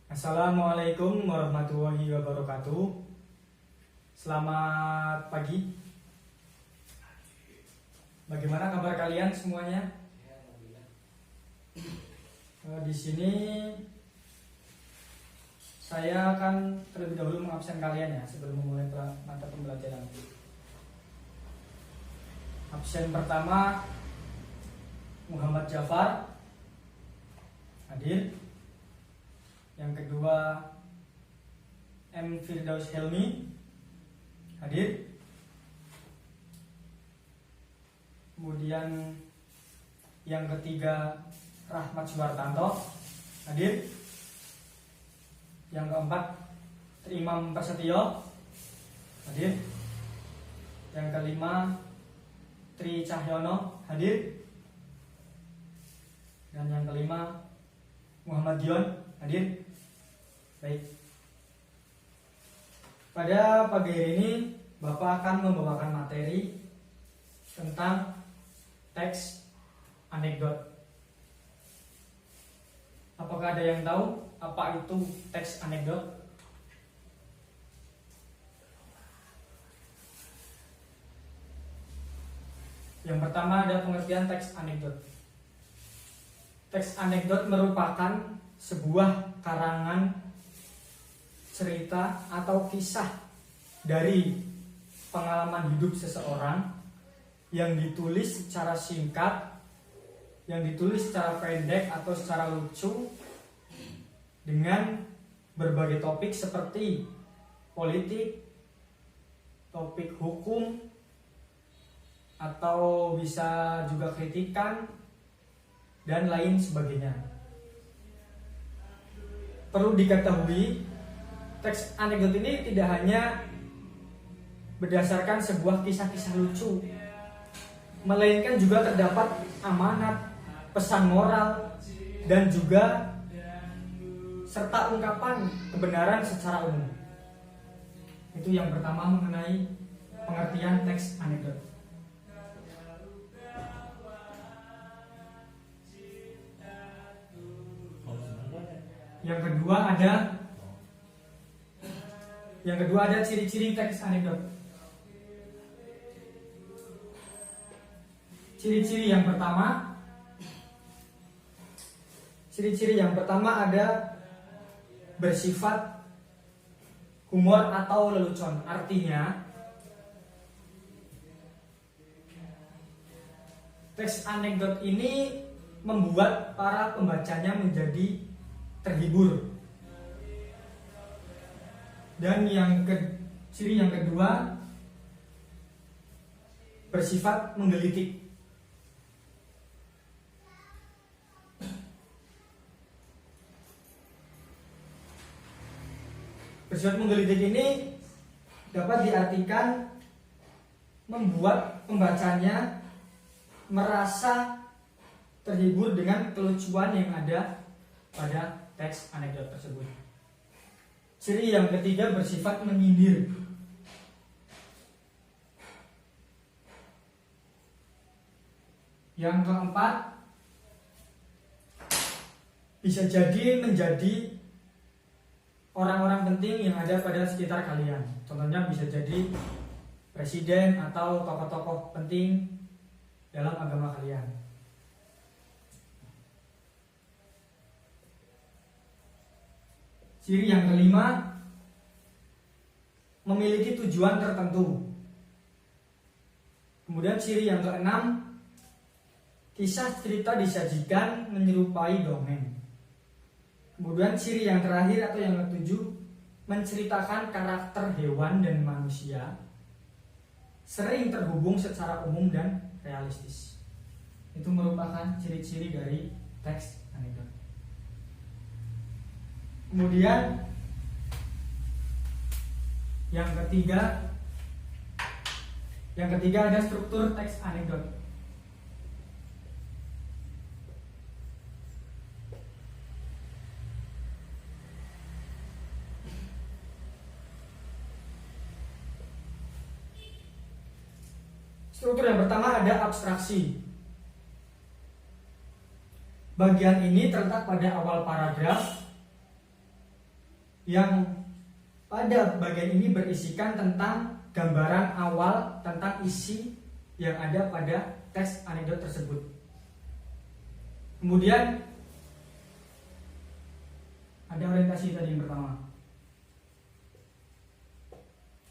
Assalamualaikum warahmatullahi wabarakatuh. Selamat pagi. Bagaimana kabar kalian semuanya? Di sini saya akan terlebih dahulu mengabsen kalian ya sebelum memulai mata pembelajaran. Absen pertama Muhammad Jafar hadir. Yang kedua M. Firdaus Helmi hadir. Kemudian yang ketiga Rahmat Suwartanto hadir. Yang keempat Imam Prasetyo hadir. Yang kelima Tri Cahyono hadir. Dan yang kelima Muhammad Dion hadir. Baik. Pada pagi hari ini Bapak akan membawakan materi tentang teks anekdot. Apakah ada yang tahu apa itu teks anekdot? Yang pertama ada pengertian teks anekdot. Teks anekdot merupakan sebuah karangan cerita atau kisah dari pengalaman hidup seseorang yang ditulis secara singkat, yang ditulis secara pendek atau secara lucu dengan berbagai topik seperti politik, topik hukum, atau bisa juga kritikan dan lain sebagainya. Perlu diketahui, teks anekdot ini tidak hanya berdasarkan sebuah kisah-kisah lucu, melainkan juga terdapat amanat, pesan moral, dan juga serta ungkapan kebenaran secara umum. Itu yang pertama mengenai pengertian teks anekdot. Yang kedua ada ciri-ciri teks anekdot. Ciri-ciri yang pertama ada bersifat humor atau lelucon. Artinya teks anekdot ini membuat para pembacanya menjadi terhibur. Dan ciri yang kedua bersifat menggelitik. Bersifat menggelitik ini dapat diartikan membuat pembacanya merasa terhibur dengan kelucuan yang ada pada teks anekdot tersebut. Ciri yang ketiga bersifat menyindir. Yang keempat bisa jadi menjadi orang-orang penting yang ada pada sekitar kalian. Contohnya bisa jadi presiden atau tokoh-tokoh penting dalam agama kalian. Ciri yang kelima memiliki tujuan tertentu. Kemudian ciri yang keenam, kisah cerita disajikan menyerupai dongeng. Kemudian ciri yang terakhir atau yang ketujuh, menceritakan karakter hewan dan manusia, sering terhubung secara umum dan realistis. Itu merupakan ciri-ciri dari teks anekdot. Kemudian yang ketiga ada struktur teks anekdot. Struktur yang pertama ada abstraksi. Bagian ini terletak pada awal paragraf yang pada bagian ini berisikan tentang gambaran awal tentang isi yang ada pada teks anekdot tersebut. Kemudian ada orientasi tadi yang pertama.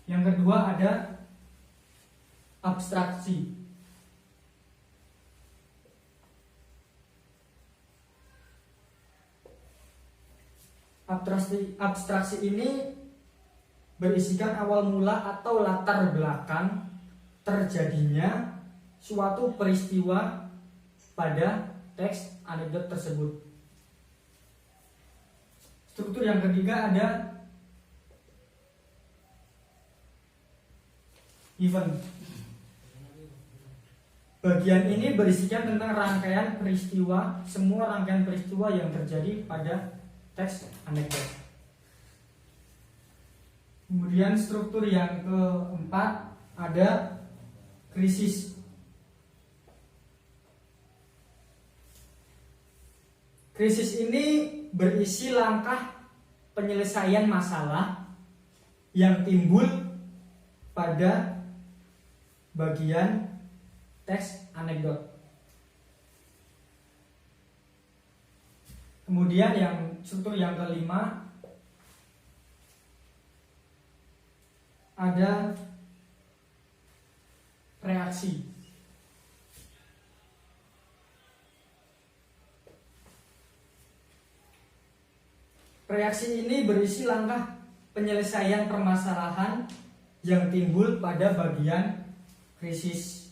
Yang kedua ada abstraksi. Abstraksi ini berisikan awal mula atau latar belakang terjadinya suatu peristiwa pada teks anekdot tersebut. Struktur yang ketiga ada event. Bagian ini berisikan tentang rangkaian peristiwa, semua rangkaian peristiwa yang terjadi pada teks anekdot. Kemudian struktur yang keempat ada krisis. Krisis ini berisi langkah penyelesaian masalah yang timbul pada bagian teks anekdot. Kemudian yang struktur yang kelima ada reaksi. Reaksi ini berisi langkah penyelesaian permasalahan yang timbul pada bagian krisis.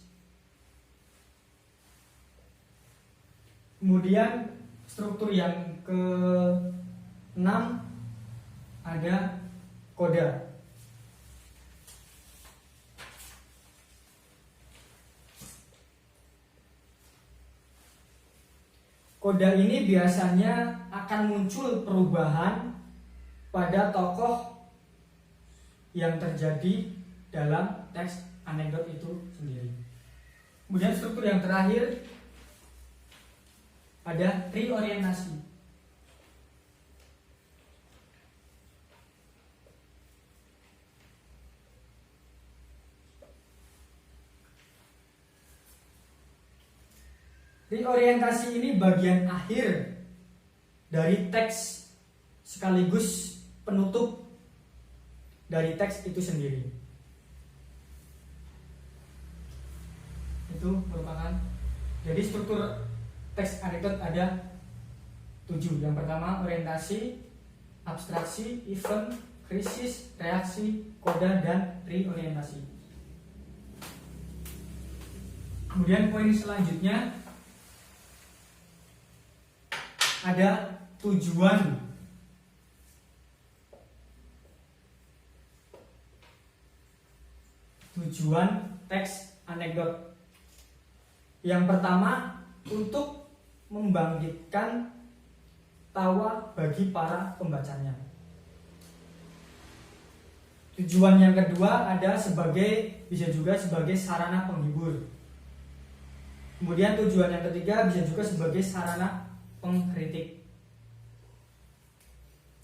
Kemudian struktur yang ke-6 ada koda. Koda ini biasanya akan muncul perubahan pada tokoh yang terjadi dalam teks anekdot itu sendiri. Kemudian struktur yang terakhir ada reorientasi. Reorientasi ini bagian akhir dari teks sekaligus penutup dari teks itu sendiri. Itu merupakan, jadi struktur teks anekdot ada 7. Yang pertama orientasi, abstraksi, event, krisis, reaksi, koda, dan reorientasi. Kemudian poin selanjutnya ada tujuan. Tujuan teks anekdot. Yang pertama, untuk membangkitkan tawa bagi para pembacanya. Tujuan yang kedua ada bisa juga sebagai sarana penghibur. Kemudian tujuan yang ketiga bisa juga sebagai sarana pengkritik.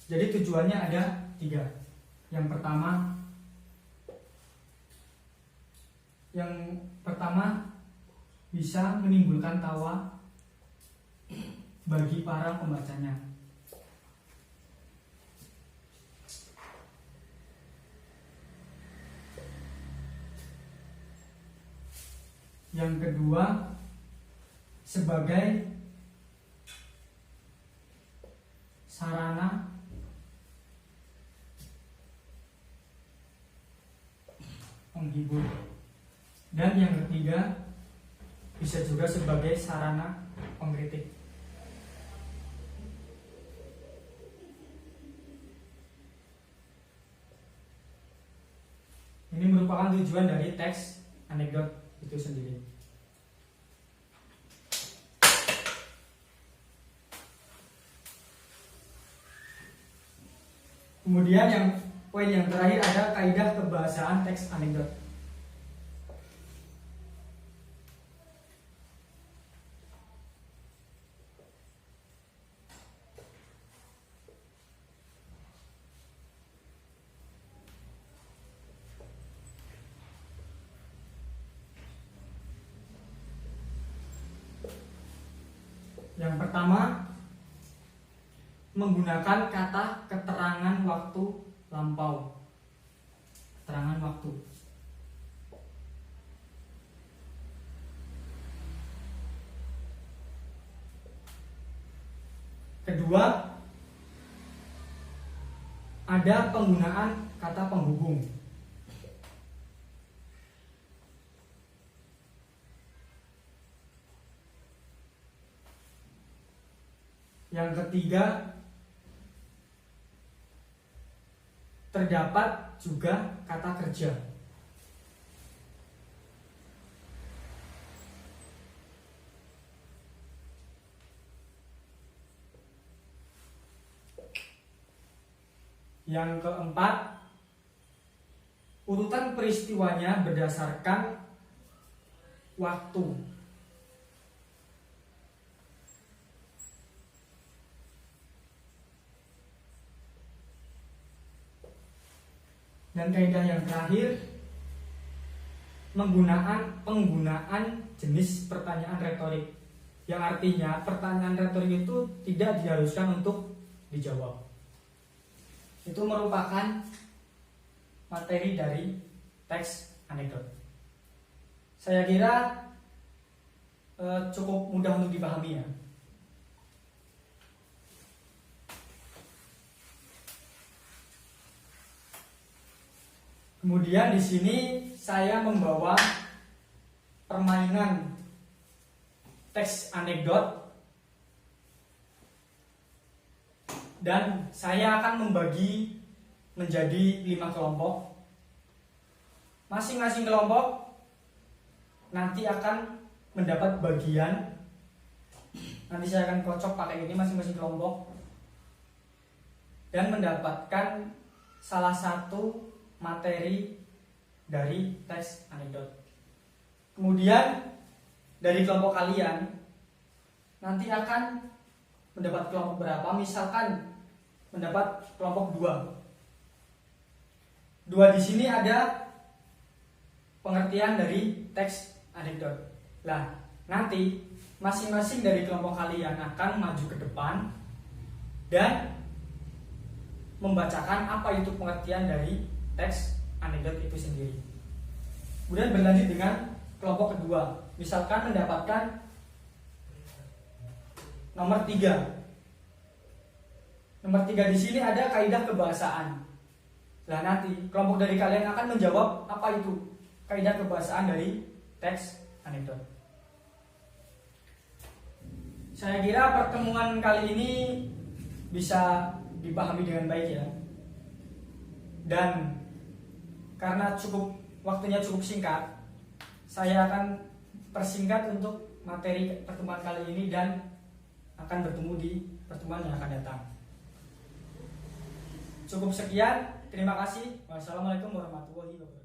Jadi tujuannya ada 3. Yang pertama bisa menimbulkan tawa bagi para pembacanya. Yang kedua sebagai sarana penghibur. Dan yang ketiga bisa juga sebagai sarana pengkritik. Ini merupakan tujuan dari teks anekdot itu sendiri. Kemudian poin yang terakhir ada kaidah kebahasaan teks anekdot. Yang pertama, menggunakan kata keterangan waktu lampau. Keterangan waktu. Kedua, ada penggunaan kata penghubung. Yang ketiga, terdapat juga kata kerja. Yang keempat, urutan peristiwanya berdasarkan waktu. Dan kaidah yang terakhir, penggunaan jenis pertanyaan retorik, yang artinya pertanyaan retorik itu tidak diharuskan untuk dijawab. Itu merupakan materi dari teks anekdot. Saya kira cukup mudah untuk dipahami ya. Kemudian di sini saya membawa permainan teks anekdot dan saya akan membagi menjadi 5 kelompok. Masing-masing kelompok nanti akan mendapat bagian. Nanti saya akan kocok pakai ini masing-masing kelompok dan mendapatkan salah satu materi dari teks anekdot. Kemudian dari kelompok kalian nanti akan mendapat kelompok berapa? Misalkan mendapat kelompok 2. 2 di sini ada pengertian dari teks anekdot. Nah, nanti masing-masing dari kelompok kalian akan maju ke depan dan membacakan apa itu pengertian dari teks anekdot itu sendiri. Kemudian berlanjut dengan kelompok kedua. Misalkan mendapatkan nomor 3. Nomor 3 di sini ada kaidah kebahasaan. Nah, nanti kelompok dari kalian akan menjawab apa itu kaidah kebahasaan dari teks anekdot. Saya kira pertemuan kali ini bisa dipahami dengan baik ya. Dan karena waktunya cukup singkat, saya akan persingkat untuk materi pertemuan kali ini dan akan bertemu di pertemuan yang akan datang. Cukup sekian, terima kasih. Wassalamualaikum warahmatullahi wabarakatuh.